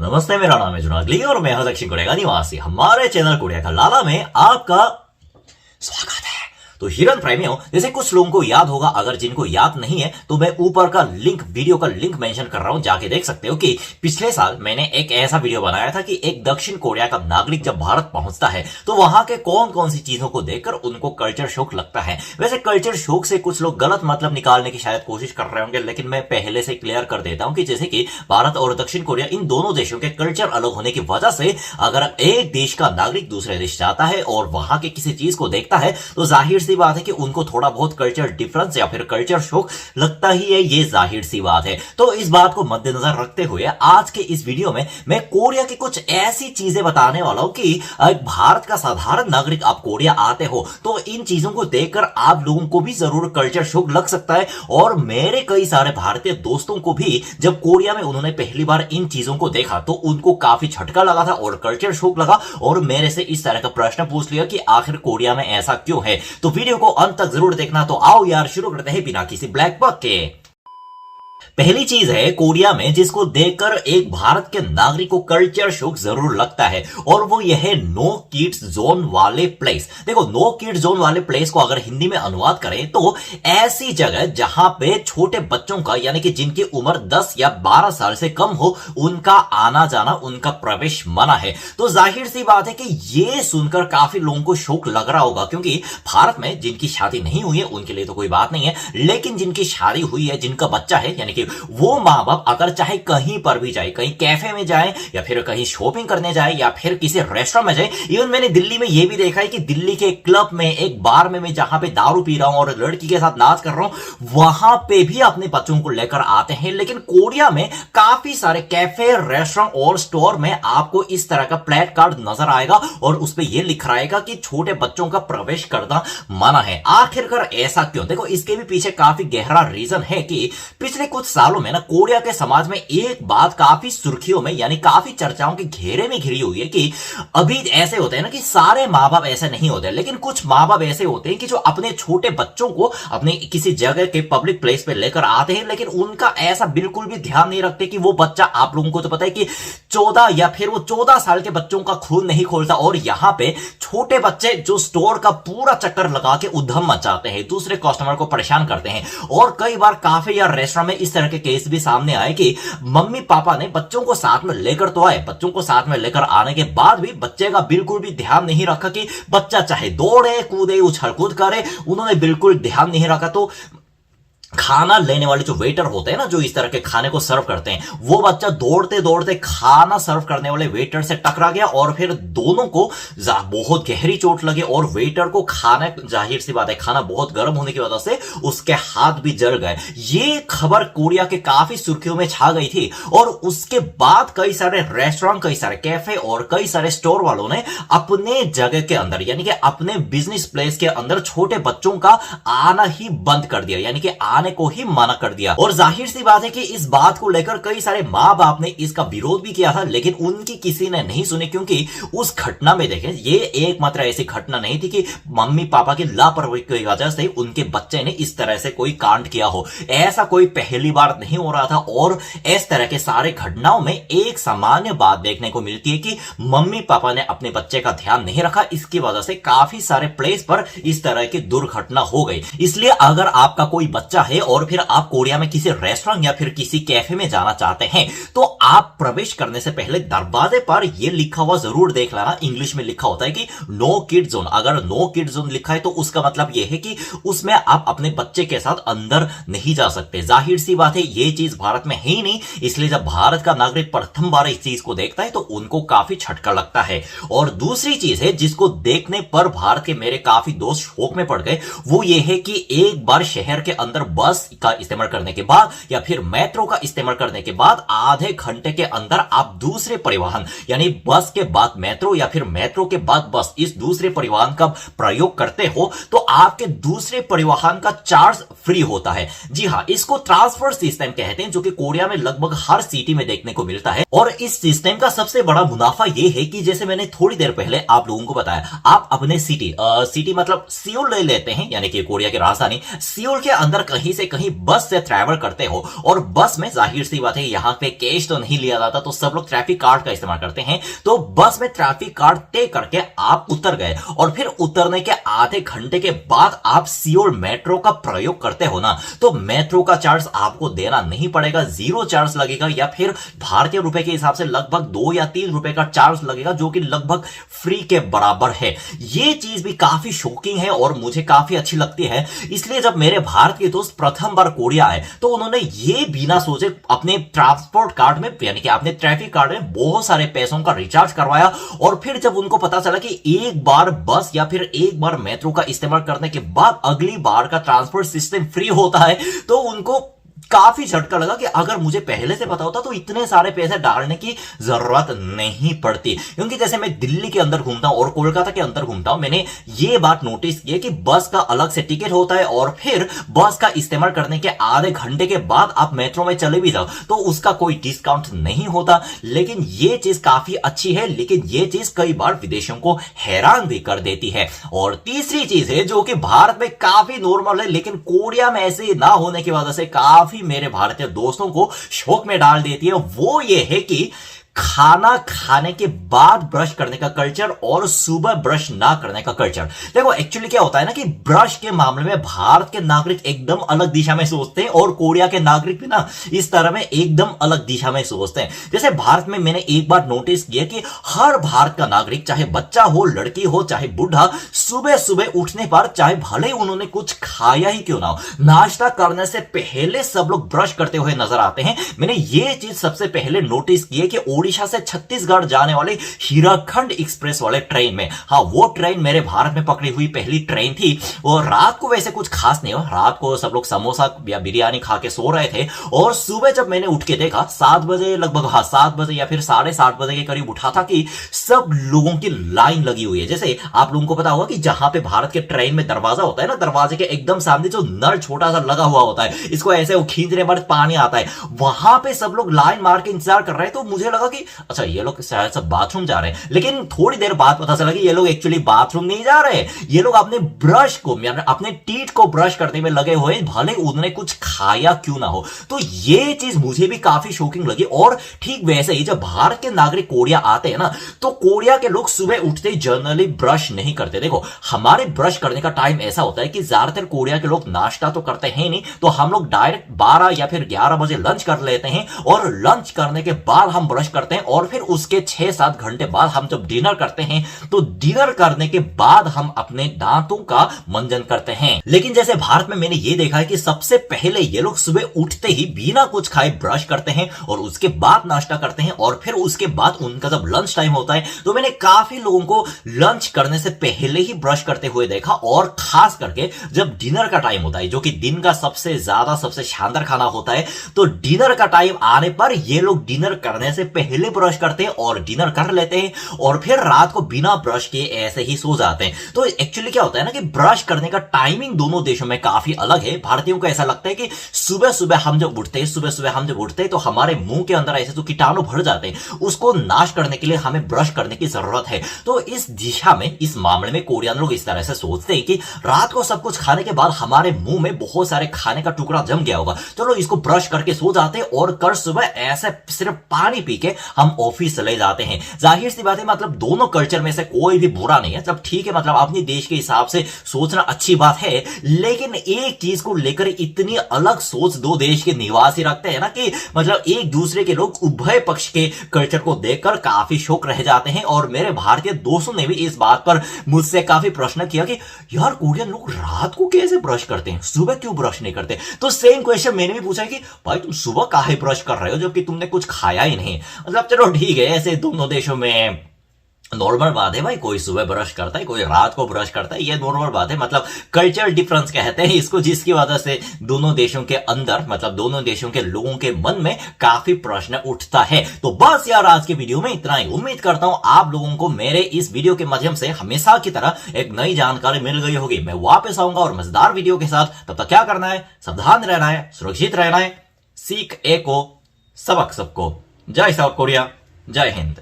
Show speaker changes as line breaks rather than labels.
नमस्ते, मेरा नाम है जुनागली और मैं हूं दक्षिण कोरिया का निवासी। हमारे चैनल कोरिया का लाला में आपका स्वागत है। तो हिरन प्रेमियों, जैसे कुछ लोगों को याद होगा, अगर जिनको याद नहीं है तो मैं ऊपर का लिंक, वीडियो का लिंक मेंशन कर रहा हूं, जाके देख सकते हो कि पिछले साल मैंने एक ऐसा वीडियो बनाया था कि एक दक्षिण कोरिया का नागरिक जब भारत पहुंचता है तो वहां के कौन कौन सी चीजों को देखकर उनको कल्चर शॉक लगता है। वैसे कल्चर शॉक से कुछ लोग गलत मतलब निकालने की शायद कोशिश कर रहे होंगे, लेकिन मैं पहले से क्लियर कर देता हूं कि जैसे कि भारत और दक्षिण कोरिया, इन दोनों देशों के कल्चर अलग होने की वजह से अगर एक देश का नागरिक दूसरे देश जाता है और वहां के किसी चीज को देखता है तो जाहिर सी बात है कि उनको थोड़ा बहुत कल्चर डिफरेंस या फिर कल्चर शॉक लगता ही है। ये जाहिर सी बात है। तो इस बात को मद्देनजर रखते हुए आज के इस वीडियो में मैं कोरिया की कुछ ऐसी चीजें बताने वाला हूं कि भारत का साधारण नागरिक आप कोरिया आते हो तो इन चीजों को देखकर आप लोगों को भी जरूर कल्चर शॉक लग सकता है। और मेरे कई सारे भारतीय दोस्तों को भी जब कोरिया में उन्होंने पहली बार इन चीजों को देखा तो उनको काफी झटका लगा था और कल्चर शॉक लगा और मेरे से इस तरह का प्रश्न पूछ लिया कि आखिर कोरिया में ऐसा क्यों है। तो वीडियो को अंत तक जरूर देखना। तो आओ यार, शुरू करते हैं बिना किसी ब्लैक बक के। पहली चीज है कोरिया में जिसको देखकर एक भारत के नागरिक को कल्चर शॉक जरूर लगता है, और वो यह है नो किड्स जोन वाले प्लेस। देखो, नो किड्स जोन वाले प्लेस को अगर हिंदी में अनुवाद करें तो ऐसी जगह जहां पे छोटे बच्चों का, यानी कि जिनकी उम्र 10 या 12 साल से कम हो, उनका आना जाना, उनका प्रवेश मना है। तो जाहिर सी बात है कि ये सुनकर काफी लोगों को शौक लग रहा होगा, क्योंकि भारत में जिनकी शादी नहीं हुई है उनके लिए तो कोई बात नहीं है, लेकिन जिनकी शादी हुई है, जिनका बच्चा है, यानी कि वो मां बाप अगर चाहे कहीं पर भी जाए, कहीं कैफे में जाए या फिर कहीं शॉपिंग करने जाए या फिर किसी रेस्टोरेंट में जाए, इवन मैंने दिल्ली में यह भी देखा है कि दिल्ली के क्लब में, एक बार में मैं जहां पे दारू पी रहा हूं और लड़की के साथ नाच कर रहा हूं, वहां पे भी अपने बच्चों को लेकर आते हैं। लेकिन कोरिया में काफी सारे कैफे, रेस्टोरेंट और स्टोर में आपको इस तरह का प्लेट कार्ड नजर आएगा और उस पर यह लिख रहेगा कि छोटे बच्चों का प्रवेश करना मना है। आखिरकार ऐसा क्यों? देखो, इसके भी पीछे काफी गहरा रीजन है कि पिछले कुछ सालों में ना कोरिया के समाज में एक बात काफी सुर्खियों में, यानी काफी चर्चाओं के घेरे में घिरी हुई है कि अभी ऐसे होते हैं ना कि सारे मां बाप ऐसे नहीं होते, लेकिन कुछ मां बाप ऐसे होते हैं कि जो अपने छोटे बच्चों को अपने किसी जगह के पब्लिक प्लेस पे लेकर आते हैं, लेकिन उनका ऐसा बिल्कुल भी ध्यान नहीं रखते कि वो बच्चा, आप लोगों को तो पता है कि 14 या फिर वो 14 साल के बच्चों का खून नहीं खोलता, और यहां पे छोटे बच्चे जो स्टोर का पूरा चक्कर लगा के उधम मचाते हैं, दूसरे कस्टमर को परेशान करते हैं। और कई बार काफे या रेस्टोरेंट में इस तरह के केस भी सामने आए कि मम्मी पापा ने बच्चों को साथ में लेकर तो आए, बच्चों को साथ में लेकर आने के बाद भी बच्चे का बिल्कुल भी ध्यान नहीं रखा कि बच्चा चाहे दौड़े, कूदे, उछल कूद करे, उन्होंने बिल्कुल ध्यान नहीं रखा। तो खाना लेने वाले जो वेटर होते हैं ना, जो इस तरह के खाने को सर्व करते हैं, वो बच्चा दौड़ते दौड़ते खाना सर्व करने वाले वेटर से टकरा गया और फिर दोनों को बहुत गहरी चोट लगी और वेटर को खाना, जाहिर सी बात है खाना बहुत गर्म होने की वजह से उसके हाथ भी जल गए। ये खबर कोरिया के काफी सुर्खियों में छा गई थी और उसके बाद कई सारे रेस्टोरेंट, कई सारे कैफे और कई सारे स्टोर वालों ने अपने जगह के अंदर, यानी कि अपने बिजनेस प्लेस के अंदर छोटे बच्चों का आना ही बंद कर दिया, यानी कि को ही मना कर दिया। और जाहिर सी बात है कि इस बात को लेकर कई सारे मां बाप ने इसका विरोध भी किया था, लेकिन उनकी किसी ने नहीं सुनी, क्योंकि उस घटना में देखें, ये एकमात्र ऐसी घटना नहीं थी कि मम्मी पापा की लापरवाही की वजह से उनके बच्चे ने इस तरह से कोई कांड किया हो। ऐसा कोई पहली बार नहीं हो रहा था और इस तरह के सारे घटनाओं में एक सामान्य बात देखने को मिलती है कि मम्मी पापा ने अपने बच्चे का ध्यान नहीं रखा, इसकी वजह से काफी सारे प्लेस पर इस तरह की दुर्घटना हो गई। इसलिए अगर आपका कोई बच्चा है और फिर आप कोरिया में किसी रेस्टोरेंट या फिर किसी कैफे में जाना चाहते हैं तो आप प्रवेश करने से पहले दरवाजे पर यह लिखा हुआ जरूर देख लेना। इंग्लिश में लिखा होता है कि नो किड जोन। अगर नो किड जोन लिखा है तो उसका मतलब यह है कि उसमें आप अपने बच्चे के साथ अंदर नहीं जा सकते। जाहिर सी बात है यह चीज भारत में है ही नहीं, इसलिए जब भारत का नागरिक प्रथम बार इस चीज को देखता है तो उनको काफी झटका लगता है। और दूसरी चीज है जिसको देखने पर भारत के मेरे काफी दोस्त शौक में पड़ गए, वो ये है कि एक बार शहर के अंदर बस का इस्तेमाल करने के बाद या फिर मेट्रो का इस्तेमाल करने के बाद आधे घंटे के अंदर आप दूसरे परिवहन, यानी बस के बाद मेट्रो या फिर मेट्रो के बाद बस, इस दूसरे परिवहन का प्रयोग करते हो तो आपके दूसरे परिवहन का चार्ज फ्री होता है। जी हाँ, इसको ट्रांसफर सिस्टम कहते हैं, जो कि कोरिया में लगभग हर सिटी में देखने को मिलता है। और इस सिस्टम का सबसे बड़ा मुनाफा यह है कि जैसे मैंने थोड़ी देर पहले आप लोगों को बताया, आप अपने सिटी मतलब सियोल ले लेते हैं, यानी कि कोरिया की राजधानी सियोल के अंदर कहीं से कहीं बस से ट्रैवल करते हो, और बस में जाहिर सी बात है यहां पे कैश तो नहीं लिया जाता, तो सब लोग ट्रैफिक कार्ड का इस्तेमाल करते हैं। तो बस में ट्रैफिक कार्ड तय करके आप उतर गए, और फिर उतरने के आधे घंटे के बाद आप सियोल मेट्रो का प्रयोग करते हो ना, तो मेट्रो का चार्ज आपको देना नहीं पड़ेगा, जीरो चार्ज लगेगा, या फिर भारतीय रुपए के हिसाब से लगभग 2 या 3 रुपए का चार्ज लगेगा, जो कि लगभग फ्री के बराबर है। यह चीज भी काफी शॉकिंग है और मुझे काफी अच्छी लगती है। इसलिए जब मेरे भारत के दोस्त प्रथम बार कोरिया आए, तो उन्होंने ये बिना सोचे अपने ट्रांसपोर्ट कार्ड में, यानी कि अपने ट्रैफिक कार्ड में बहुत सारे पैसों का रिचार्ज करवाया। और फिर जब उनको पता चला कि एक बार बस या फिर एक बार मेट्रो का इस्तेमाल करने के बाद अगली बार का ट्रांसपोर्ट सिस्टम फ्री होता है, तो उनको काफी झटका लगा कि अगर मुझे पहले से पता होता तो इतने सारे पैसे डालने की जरूरत नहीं पड़ती। क्योंकि जैसे मैं दिल्ली के अंदर घूमता हूं और कोलकाता के अंदर घूमता हूं, मैंने ये बात नोटिस की कि बस का अलग से टिकट होता है, और फिर बस का इस्तेमाल करने के आधे घंटे के बाद आप मेट्रो में चले भी जाओ तो उसका कोई डिस्काउंट नहीं होता। लेकिन ये चीज काफी अच्छी है, लेकिन ये चीज कई बार विदेशियों को हैरान भी कर देती है। और तीसरी चीज है जो कि भारत में काफी नॉर्मल है, लेकिन कोरिया में ऐसे ना होने की वजह से काफी मेरे भारतीय दोस्तों को शौक में डाल देती है, वो ये है कि खाना खाने के बाद ब्रश करने का कल्चर और सुबह ब्रश ना करने का कल्चर। देखो एक्चुअली क्या होता है ना कि ब्रश के मामले में भारत के नागरिक एकदम अलग दिशा में सोचते हैं, और कोरिया के नागरिक भी ना इस तरह में एकदम अलग दिशा में सोचते हैं। जैसे भारत में मैंने एक बार नोटिस किया कि हर भारत का नागरिक, चाहे बच्चा हो, लड़की हो, चाहे बूढ़ा, सुबह सुबह उठने पर, चाहे भले उन्होंने कुछ खाया ही क्यों ना हो, नाश्ता करने से पहले सब लोग ब्रश करते हुए नजर आते हैं। मैंने ये चीज सबसे पहले नोटिस की है कि ओडिशा से छत्तीसगढ़ जाने वाले हीराखंड एक्सप्रेस वाले ट्रेन में, हाँ वो ट्रेन मेरे भारत में पकड़ी हुई पहली ट्रेन थी। और रात को वैसे कुछ खास नहीं हुआ, रात को सब लोग समोसा या बिरयानी खा के सो रहे थे, और सुबह जब मैंने उठ के देखा 7 बजे लगभग, हाँ 7 बजे या फिर 7:30 बजे के करीब उठा था कि सब लोगों की लाइन लगी हुई है। जैसे आप लोगों को पता होगा कि जहां पे भारत के ट्रेन में दरवाजा होता है ना, दरवाजे के एकदम सामने जो नल छोटा सा लगा हुआ होता है, इसको ऐसे वो खींचने पर पानी आता है, वहां पे सब लोग लाइन मार के इंतजार कर रहे हैं। तो मुझे लगा कि अच्छा ये लोग शायद सब बाथरूम जा रहे हैं, लेकिन थोड़ी देर बाद पता चला कि ये लोग एक्चुअली बाथरूम नहीं जा रहे, ये लोग अपने ब्रश को, अपने टीथ को ब्रश करने में लगे हुए, भले उन्होंने कुछ खाया क्यों ना हो। तो ये चीज मुझे भी काफी शॉकिंग लगी। और ठीक वैसे ही जब भारत के नागरिक कोरिया आते हैं ना, तो कोरिया के लोग सुबह उठते ही जनरली ब्रश नहीं करते। देखो हमारे ब्रश करने का टाइम ऐसा होता है कि ज्यादातर कोरिया के लोग नाश्ता तो करते हैं नहीं, तो हम लोग डायरेक्ट 12 या फिर 11 बजे लंच कर लेते हैं, और लंच करने के बाद हम ब्रश करते हैं, और फिर उसके 6-7 घंटे बाद हम जब डिनर करते हैं, तो डिनर करने के बाद हम अपने दांतों का मंजन करते हैं। लेकिन जैसे भारत में मैंने ये देखा है कि सबसे पहले ये लोग सुबह उठते ही बिना कुछ खाए ब्रश करते हैं, और उसके बाद नाश्ता करते हैं, और फिर उसके बाद उनका जब लंच टाइम होता है, तो मैंने काफी लोगों को लंच करने से पहले ही ब्रश करते हुए देखा। और खास करके जब डिनर का टाइम होता है, जो कि दिन का सबसे ज्यादा सबसे शानदार खाना होता है, तो डिनर का टाइम आने पर ये लोग डिनर करने से पहले ब्रश करते हैं और डिनर कर लेते हैं, और फिर रात को बिना ब्रश किए ऐसे ही सो जाते हैं। तो एक्चुअली क्या होता है ना कि ब्रश करने का टाइमिंग दोनों देशों में काफी अलग है। भारतीयों को ऐसा लगता है कि सुबह सुबह हम जब उठते हैं तो हमारे मुंह के अंदर ऐसे तो कीटाणु भर जाते हैं, उसको नाश करने के लिए हमें ब्रश करने की जरूरत है। तो इस दिशा में, इस मामले में कोरियन लोग इस तरह से सोचते हैं कि रात को सब कुछ खाने के बाद हमारे मुंह में बहुत सारे खाने का टुकड़ा जम गया होगा, चलो इसको ब्रश करके सो जाते हैं, और कल सुबह ऐसे सिर्फ पानी पी के हम ऑफिस चले जाते हैं। जाहिर सी बात है, मतलब दोनों कल्चर में से कोई भी बुरा नहीं है, सब ठीक है, मतलब अपने देश के हिसाब से सोचना अच्छी बात है। लेकिन एक चीज को लेकर इतनी अलग सोच दो देश के निवासी रखते हैं ना कि मतलब एक दूसरे के लोग उभय पक्ष के कल्चर को देखकर काफी शौक रह जाते हैं। और मेरे भारतीय दोस्तों ने भी इस बात पर मुझसे काफी प्रश्न किया कि यार कोरियन लोग रात को कैसे ब्रश करते हैं, सुबह क्यों ब्रश नहीं करते। तो सेम क्वेश्चन मैंने भी पूछा कि भाई तुम सुबह काहे ब्रश कर रहे हो जबकि तुमने कुछ खाया ही नहीं। मतलब चलो ठीक है, ऐसे दोनों देशों में नॉर्मल बात है भाई, कोई सुबह ब्रश करता है, कोई रात को ब्रश करता है, ये नॉर्मल बात है। मतलब कल्चरल डिफरेंस कहते हैं इसको, जिसकी वजह से दोनों देशों के अंदर, मतलब दोनों देशों के लोगों के मन में काफी प्रश्न उठता है। तो बस यार आज के वीडियो में इतना ही। उम्मीद करता हूं आप लोगों को मेरे इस वीडियो के माध्यम से हमेशा की तरह एक नई जानकारी मिल गई होगी। मैं वापस आऊंगा और मजेदार वीडियो के साथ। तब तक क्या करना है, सावधान रहना है, सुरक्षित रहना है। सीख एको सबक सबको। जय साउथ कोरिया, जय हिंद।